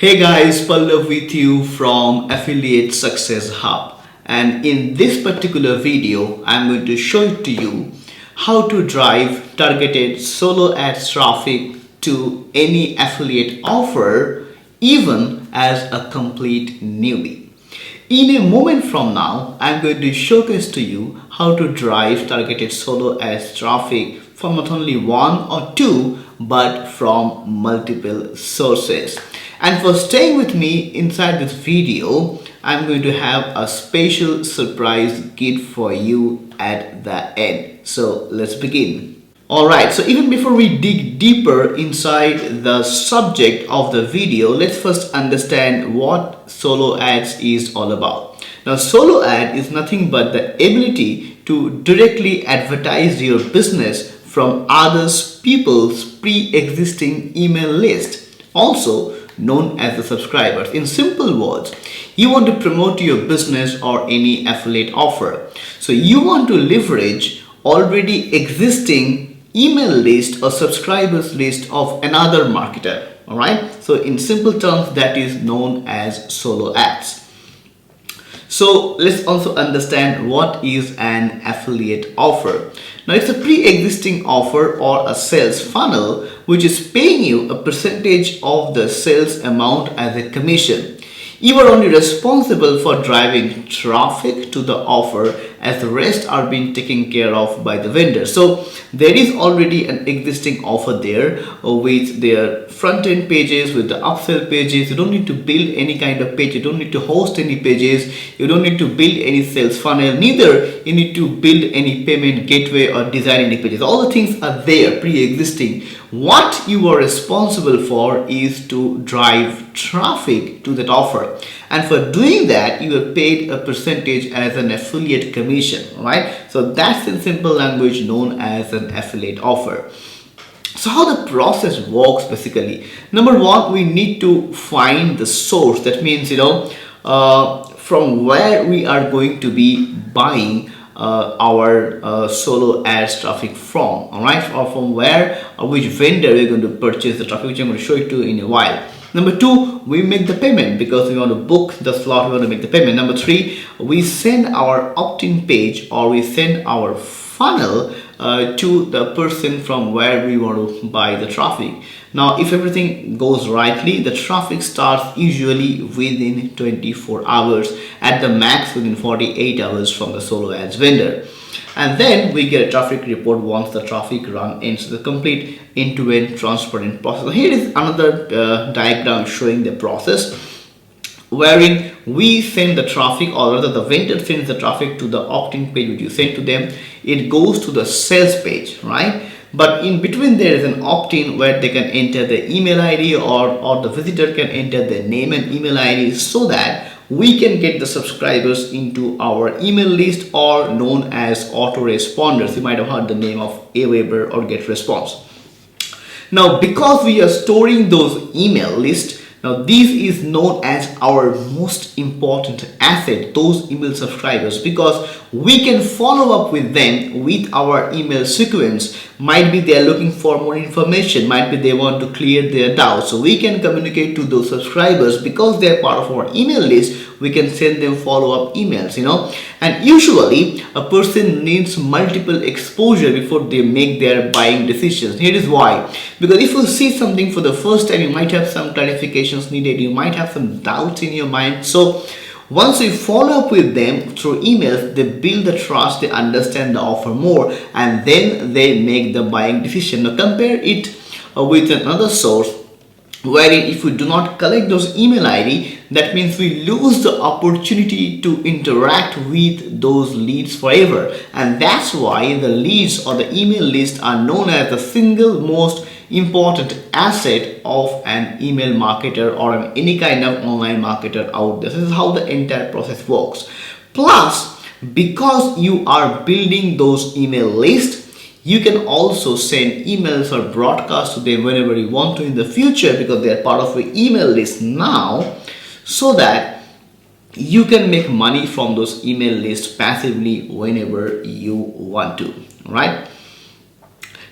Hey guys, Pallav with you from Affiliate Success Hub, and in this particular video I'm going to show to you how to drive targeted solo ads traffic to any affiliate offer even as a complete newbie. In a moment from now, I'm going to showcase to you how to drive targeted solo ads traffic from not only one or two but from multiple sources. And for staying with me inside this video, I'm going to have a special surprise gift for you at the end. So let's begin. Alright, so even before we dig deeper inside the subject of the video, let's first understand what solo ads is all about. Now, solo ad is nothing but the ability to directly advertise your business from others people's pre-existing email list, also known as the subscribers. In simple words, you want to promote your business or any affiliate offer. So you want to leverage already existing email list or subscribers list of another marketer. All right. So in simple terms, that is known as solo ads. So let's also understand what is an affiliate offer. Now, it's a pre-existing offer or a sales funnel which is paying you a percentage of the sales amount as a commission. You are only responsible for driving traffic to the offer, as the rest are being taken care of by the vendor. So there is already an existing offer there with their front end pages, with the upsell pages. You don't need to build any kind of page, you don't need to host any pages, you don't need to build any sales funnel, neither you need to build any payment gateway or design any pages. All the things are there pre-existing. What you are responsible for is to drive traffic to that offer, and for doing that you are paid a percentage as an affiliate commission, right? So that's in simple language known as an affiliate offer. So how the process works basically: number one, we need to find the source. That means from where we are going to be buying our solo ads traffic from, all right, or from where or which vendor we're going to purchase the traffic, which I'm going to show it to you in a while. Number two, we make the payment because we want to book the slot, we want to make the payment. Number three, we send our opt-in page or we send our funnel to the person from where we want to buy the traffic. Now, if everything goes rightly, the traffic starts usually within 24 hours, at the max within 48 hours from the solo ads vendor. And then we get a traffic report once the traffic run ends. The complete end-to-end transparent process. Here is another diagram showing the process wherein we send the traffic, or rather the vendor sends the traffic to the opt-in page which you send to them. It goes to the sales page, right? But in between there is an opt-in where they can enter the email ID, or the visitor can enter their name and email ID, so that we can get the subscribers into our email list, or known as autoresponders. You might have heard the name of Aweber or GetResponse. Now, because we are storing those email lists, now this is known as our most important asset, those email subscribers, because we can follow up with them with our email sequence. Might be they are looking for more information, might be they want to clear their doubts. So we can communicate to those subscribers because they are part of our email list. We can send them follow-up emails, and usually a person needs multiple exposure before they make their buying decisions. Here is why: because if you see something for the first time, you might have some clarifications needed, you might have some doubts in your mind. So once you follow up with them through emails, they build the trust, they understand the offer more, and then they make the buying decision. Now compare it with another source, wherein if we do not collect those email ID, that means we lose the opportunity to interact with those leads forever. And that's why the leads or the email list are known as the single most important asset of an email marketer or any kind of online marketer out there. This is how the entire process works. Plus, because you are building those email lists, you can also send emails or broadcast to them whenever you want to in the future, because they are part of your email list now, so that you can make money from those email lists passively whenever you want to, right?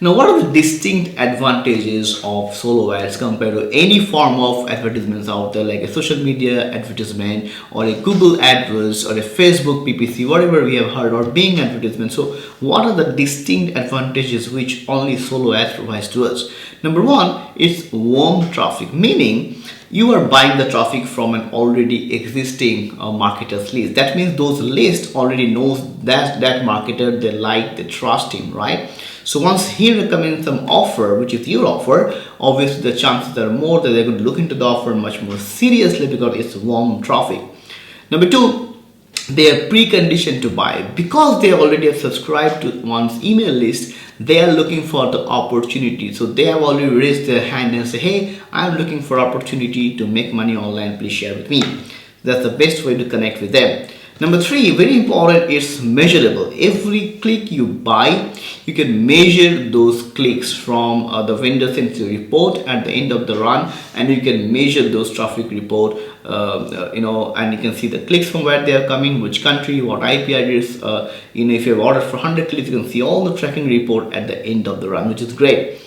Now, what are the distinct advantages of solo ads compared to any form of advertisements out there, like a social media advertisement or a Google AdWords or a Facebook PPC, whatever we have heard, or Bing advertisement? So, what are the distinct advantages which only solo ads provides to us? Number one, it's warm traffic, meaning you are buying the traffic from an already existing marketer's list. That means those lists already knows that marketer, they like, they trust him, right? So once he recommends some offer, which is your offer, obviously the chances are more that they're going to look into the offer much more seriously because it's warm traffic. Number two, they are preconditioned to buy because they already have subscribed to one's email list. They are looking for the opportunity, so they have already raised their hand and say, hey, I'm looking for opportunity to make money online, please share with me. That's the best way to connect with them. Number three, very important, it's measurable. Every click you buy, you can measure those clicks from the vendor sends you a report at the end of the run, and you can measure those traffic report, and you can see the clicks from where they are coming, which country, what IP address. If you have ordered for 100 clicks, you can see all the tracking report at the end of the run, which is great.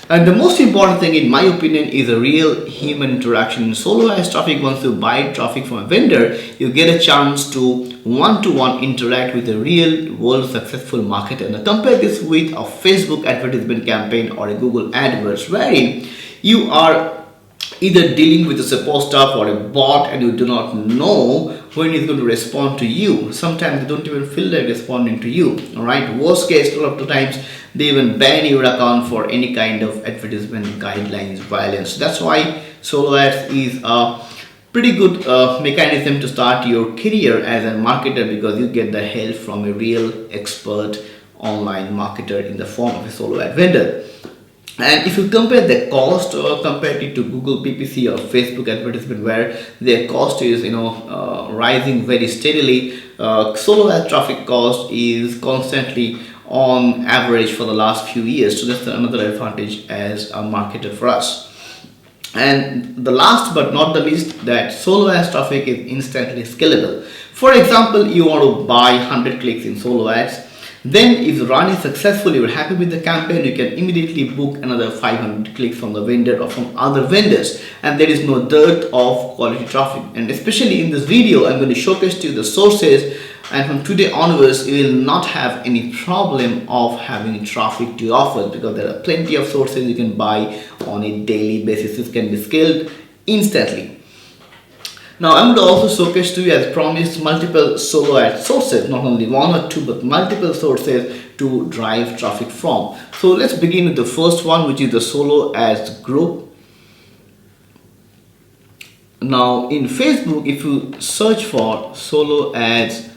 And the most important thing, in my opinion, is a real human interaction. In solo ads traffic, once you buy traffic from a vendor, you get a chance to one-to-one interact with a real world successful marketer. Now compare this with a Facebook advertisement campaign or a Google AdWords, wherein you are either dealing with a support staff or a bot, and you do not know when it's going to respond to you. Sometimes they don't even feel like responding to you. All right, worst case, a lot of the times they even ban your account for any kind of advertisement guidelines violence. That's why solo ads is a pretty good mechanism to start your career as a marketer, because you get the help from a real expert online marketer in the form of a solo ad vendor. And if you compare the cost compared it to Google PPC or Facebook advertisement, where their cost is rising very steadily, solo ad traffic cost is constantly on average for the last few years. So that's another advantage as a marketer for us. And the last but not the least, that solo ads traffic is instantly scalable. For example, you want to buy 100 clicks in solo ads. Then if the run is successful, you're happy with the campaign, you can immediately book another 500 clicks from the vendor or from other vendors, and there is no dearth of quality traffic. And especially in this video, I'm going to showcase to you the sources, and from today onwards you will not have any problem of having traffic to your offers, because there are plenty of sources you can buy on a daily basis. This can be scaled instantly. Now I'm going to also showcase to you, as promised, multiple solo ad sources, not only one or two but multiple sources to drive traffic from. So let's begin with the first one, which is the solo ads group. Now in Facebook, if you search for solo ads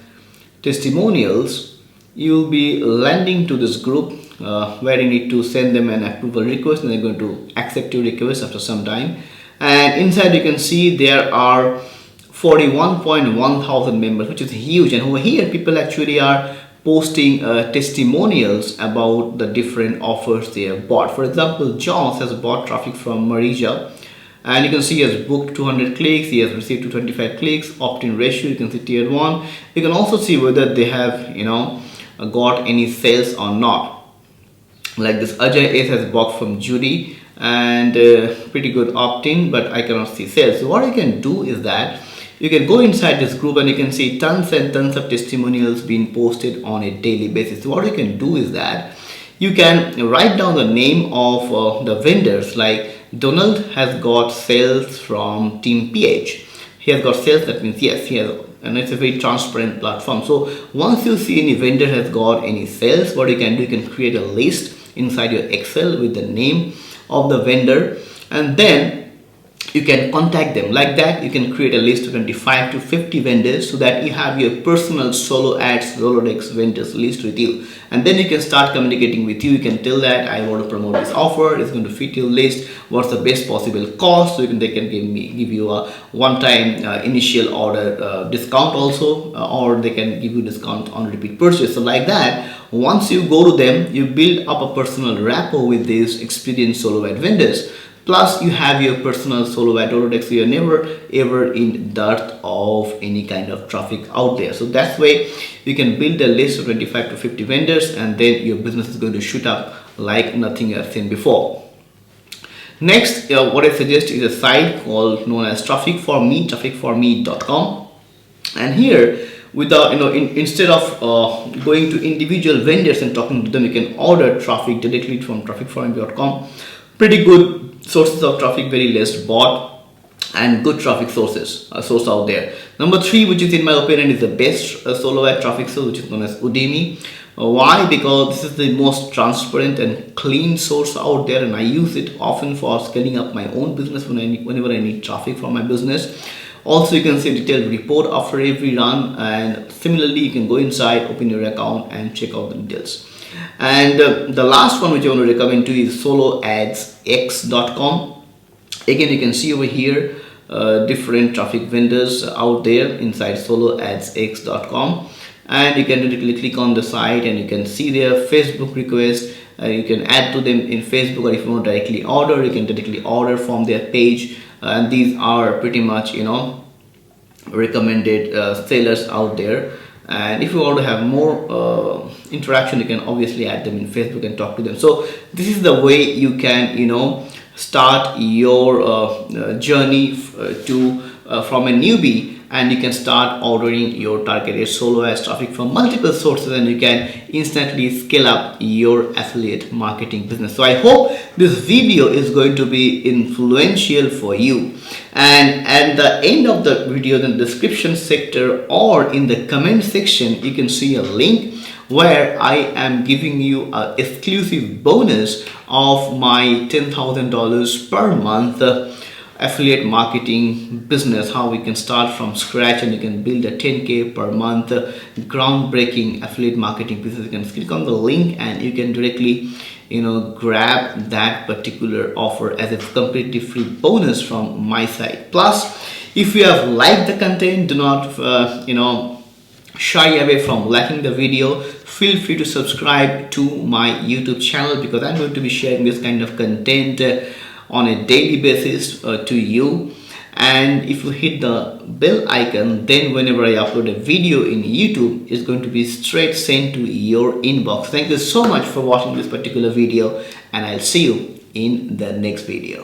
testimonials, you'll be landing to this group where you need to send them an approval request, and they're going to accept your request after some time. And inside you can see there are 41.1 thousand members, which is huge. And over here people actually are posting testimonials about the different offers they have bought. For example, Johns has bought traffic from Marija, and you can see he has booked 200 clicks, he has received 225 clicks, opt-in ratio, you can see tier 1. You can also see whether they have got any sales or not. Like this Ajay S has bought from Judy, and pretty good opt-in, but I cannot see sales. So what you can do is that you can go inside this group and you can see tons and tons of testimonials being posted on a daily basis. So what you can do is that you can write down the name of the vendors. Like Donald has got sales from Team PH. He has got sales, that means yes, he has, and it's a very transparent platform. So once you see any vendor has got any sales, what you can do, you can create a list inside your Excel with the name of the vendor, and then you can contact them. Like that, you can create a list of 25 to 50 vendors, so that you have your personal solo ads Rolodex vendors list with you, and then you can start communicating with you. You can tell that I want to promote this offer, it's going to fit your list, what's the best possible cost, so they can give you a one-time initial order discount also, or they can give you discount on repeat purchase. So like that, once you go to them, you build up a personal rapport with these experienced solo ad vendors. Plus you have your personal solo ad Rolodex, so you're never ever in dearth of any kind of traffic out there. So that's way you can build a list of 25 to 50 vendors, and then your business is going to shoot up like nothing I've seen before. Next, what I suggest is a site called known as Traffic for Me, trafficforme.com. And here, without instead of going to individual vendors and talking to them, you can order traffic directly from trafficforme.com. Pretty good sources of traffic, very less bought, and good traffic source out there. Number 3, which is in my opinion is the best solo ad traffic source, which is known as Udimi. Why? Because this is the most transparent and clean source out there, and I use it often for scaling up my own business whenever I need traffic for my business. Also, you can see a detailed report after every run, and similarly you can go inside, open your account and check out the details. And the last one which I want to recommend to you is soloadsx.com. Again, you can see over here different traffic vendors out there inside soloadsx.com, and you can directly click on the site and you can see their Facebook request. You can add to them in Facebook, or if you want to directly order, you can directly order from their page. And these are pretty much recommended sellers out there. And if you want to have more interaction, you can obviously add them in Facebook and talk to them. So this is the way you can start your journey from a newbie, and you can start ordering your targeted solo ads traffic from multiple sources, and you can instantly scale up your affiliate marketing business. So I hope this video is going to be influential for you. And at the end of the video, in the description sector or in the comment section, you can see a link where I am giving you an exclusive bonus of my $10,000 per month affiliate marketing business, how we can start from scratch and you can build a 10K per month groundbreaking affiliate marketing business. You can click on the link and you can directly grab that particular offer as a completely free bonus from my side. Plus, if you have liked the content, do not shy away from liking the video. Feel free to subscribe to my YouTube channel, because I'm going to be sharing this kind of content on a daily basis to you. And if you hit the bell icon, then whenever I upload a video in YouTube, it's going to be straight sent to your inbox. Thank you so much for watching this particular video, and I'll see you in the next video.